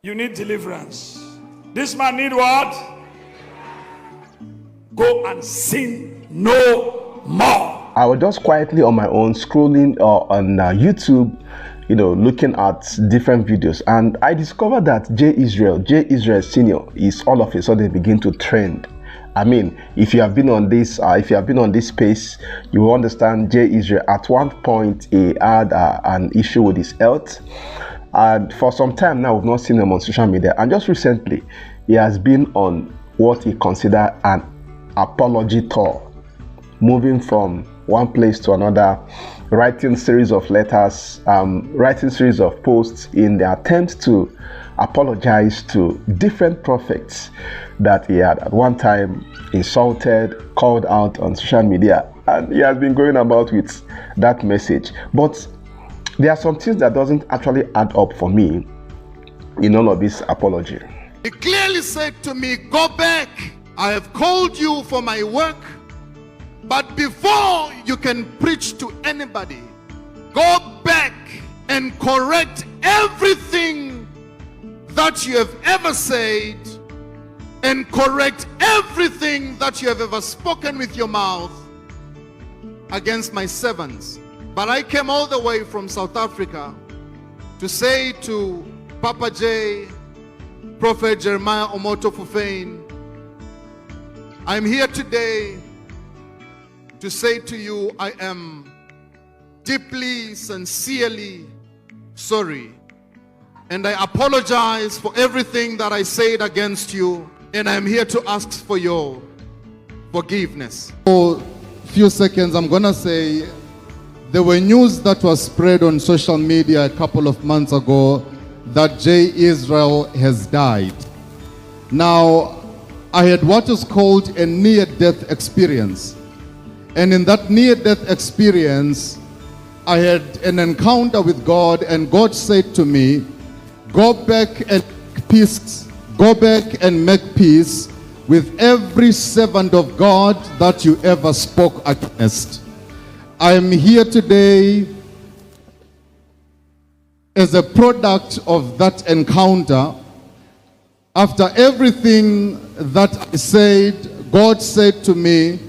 You need deliverance. This man need what? Go and sin no more. I was just quietly on my own scrolling on YouTube, looking at different videos, and I discovered that J Israel Senior is all of a sudden begin to trend. I mean, if you have been on this, space, you will understand J Israel. At one point, he had an issue with his health, and for some time now, we've not seen him on social media. And just recently, he has been on what he considered an apology tour, moving from one place to another, writing series of letters, writing series of posts in the attempt to apologize to different prophets that he had at one time insulted, called out on social media, and he has been going about with that message. But there are some things that doesn't actually add up for me in all of this apology. He clearly said to me, go back. I have called you for my work, but before you can preach to anybody, go back and correct everything that you have ever said and correct everything that you have ever spoken with your mouth against my servants. But I came all the way from South Africa to say to Papa J, Prophet Jeremiah Omoto Fufeyin, I'm here today to say to you, I am deeply, sincerely sorry. And I apologize for everything that I said against you. And I'm here to ask for your forgiveness. For a few seconds, I'm going to say there were news that was spread on social media a couple of months ago that J Israel has died. Now, I had what is called a near-death experience. And in that near-death experience, I had an encounter with God, and God said to me, go back and make peace. Go back and make peace with every servant of God that you ever spoke against. I am here today as a product of that encounter. After everything that I said, God said to me.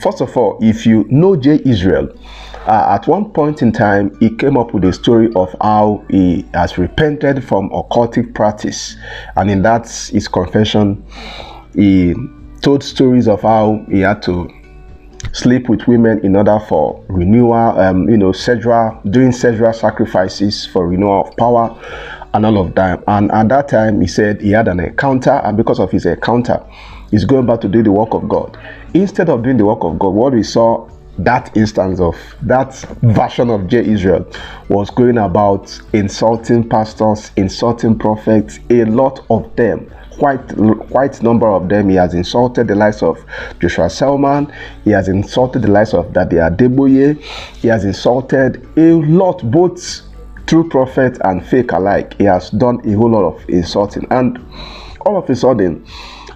First of all, if you know J Israel, at one point in time, he came up with a story of how he has repented from occultic practice. And in that, his confession, he told stories of how he had to sleep with women in order for renewal, doing sexual sacrifices for renewal of power and all of that. And at that time, he said he had an encounter, and because of his encounter, he's going back to do the work of God. Instead of doing the work of God, what we saw, that instance of that version of J Israel, was going about insulting pastors, insulting prophets, a lot of them, quite number of them. He has insulted the likes of Joshua Selman, he has insulted the likes of Dade Adeboye, he has insulted a lot, both true prophet and fake alike. He has done a whole lot of insulting, and all of a sudden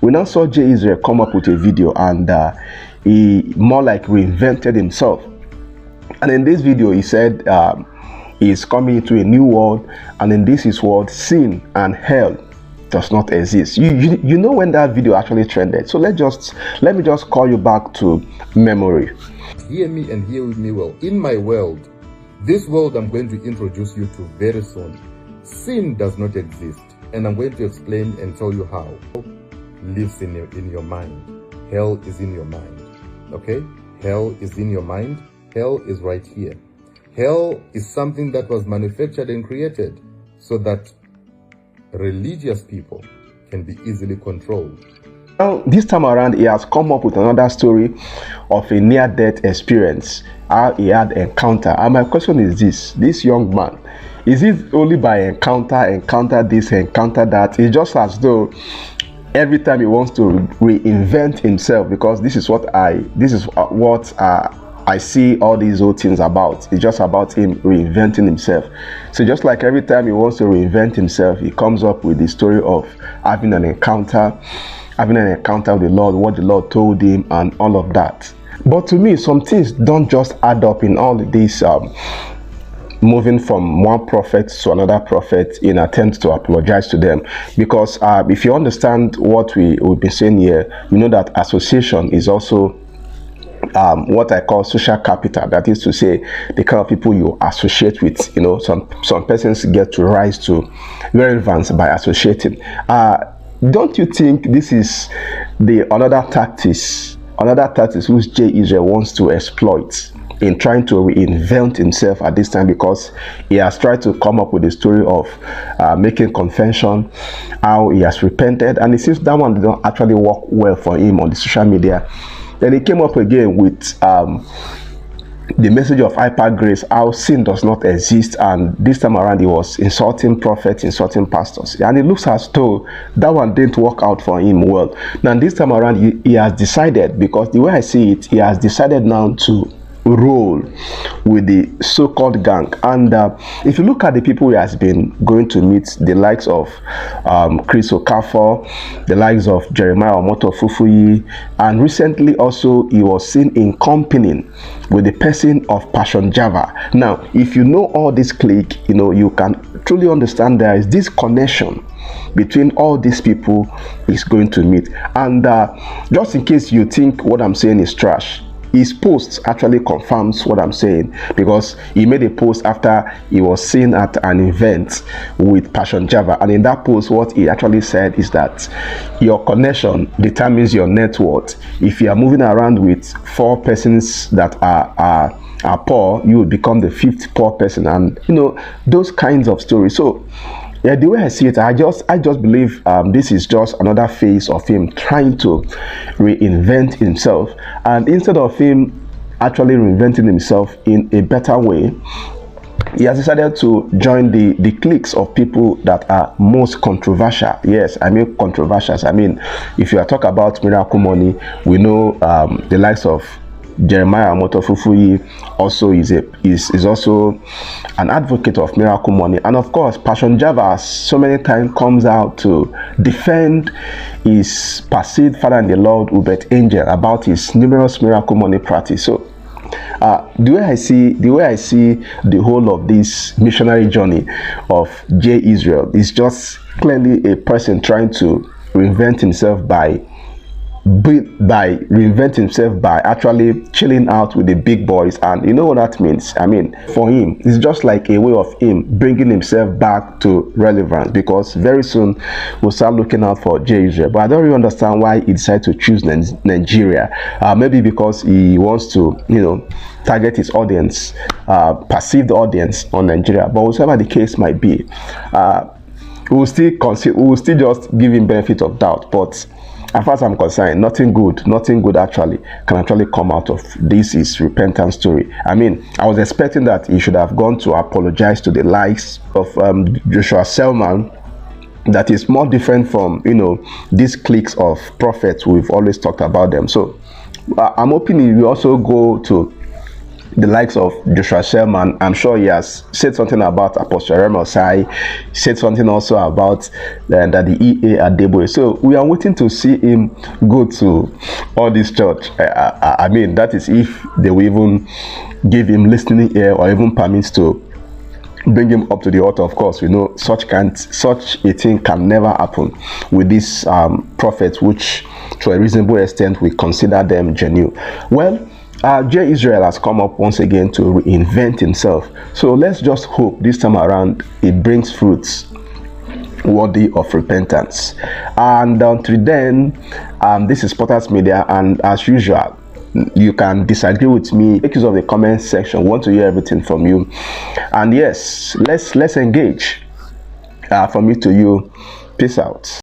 we now saw J Israel come up with a video, and he more like reinvented himself. And in this video, he said he is coming into a new world, and in this his world, sin and hell does not exist. You know when that video actually trended. So let me just call you back to memory. Hear me and hear with me well. In my world, this world I'm going to introduce you to very soon, sin does not exist, and I'm going to explain and tell you how. Lives in your mind. Hell is in your mind. Okay? Hell is in your mind. Hell is right here. Hell is something that was manufactured and created so that religious people can be easily controlled. Now, this time around, he has come up with another story of a near-death experience, how he had encounter. And my question is this young man, is it only by encounter this, encounter that? It's just as though every time he wants to reinvent himself, because this is what I see all these old things about. It's just about him reinventing himself. So just like every time he wants to reinvent himself, he comes up with the story of having an encounter with the Lord, what the Lord told him, and all of that. But to me, some things don't just add up in all of this moving from one prophet to another prophet in attempt to apologize to them. Because if you understand what we've been saying here, you know that association is also what I call social capital. That is to say, the kind of people you associate with. You know, some persons get to rise to relevance by associating. Don't you think this is another tactics which J. Israel wants to exploit in trying to reinvent himself at this time? Because he has tried to come up with a story of making confession, how he has repented, and it seems that one did not actually work well for him on the social media. Then he came up again with the message of hyper grace, how sin does not exist, and this time around he was insulting prophets, insulting pastors, and it looks as though that one didn't work out for him well. Now this time around he has decided, because the way I see it, he has decided now to roll with the so-called gang. And if you look at the people he has been going to meet, the likes of Okafor, the likes of Jeremiah Omoto, Fufeyin, and recently also he was seen in company with the person of Passion Java. Now if you know all this clique, you know, you can truly understand there is this connection between all these people he's going to meet. And just in case you think what I'm saying is trash, his post actually confirms what I'm saying, because he made a post after he was seen at an event with Passion Java, and in that post what he actually said is that your connection determines your net worth. If you are moving around with 4 persons that are poor, you will become the 5th poor person, and you know, those kinds of stories. So yeah, the way I see it, I just believe this is just another phase of him trying to reinvent himself, and instead of him actually reinventing himself in a better way, he has decided to join the cliques of people that are most controversial. Yes, I mean controversial. I mean, if you are talking about miracle money, we know the likes of Jeremiah Omoto Fufeyin also is also an advocate of miracle money, and of course Passion Java so many times comes out to defend his perceived father in the Lord Ubet Angel about his numerous miracle money practice. So the way I see the whole of this missionary journey of J. Israel is just clearly a person trying to reinvent himself by actually chilling out with the big boys. And you know what that means? I mean, for him, it's just like a way of him bringing himself back to relevance, because very soon we'll start looking out for J. Israel. But I don't really understand why he decided to choose Nigeria. Maybe because he wants to, you know, target his audience, perceived audience on Nigeria. But whatever the case might be, we'll still just give him benefit of doubt. But as far as I'm concerned, nothing good actually can come out of this his repentance story. I mean, I was expecting that he should have gone to apologize to the likes of Joshua Selman. That is more different from, you know, these cliques of prophets we've always talked about them. So I'm hoping he will also go to the likes of Joshua Selman. I'm sure he has said something about Apostle Remosai, said something also about the EA Adeboye. So we are waiting to see him go to all this church. I mean, that is if they will even give him listening ear or even permits to bring him up to the altar. Of course, we know such a thing can never happen with these prophets, which to a reasonable extent we consider them genuine. Well, J. Israel has come up once again to reinvent himself. So let's just hope this time around it brings fruits worthy of repentance. And until then, this is Potter's Media, and as usual, you can disagree with me. Make use of the comment section. We want to hear everything from you. And yes, let's engage from me to you. Peace out.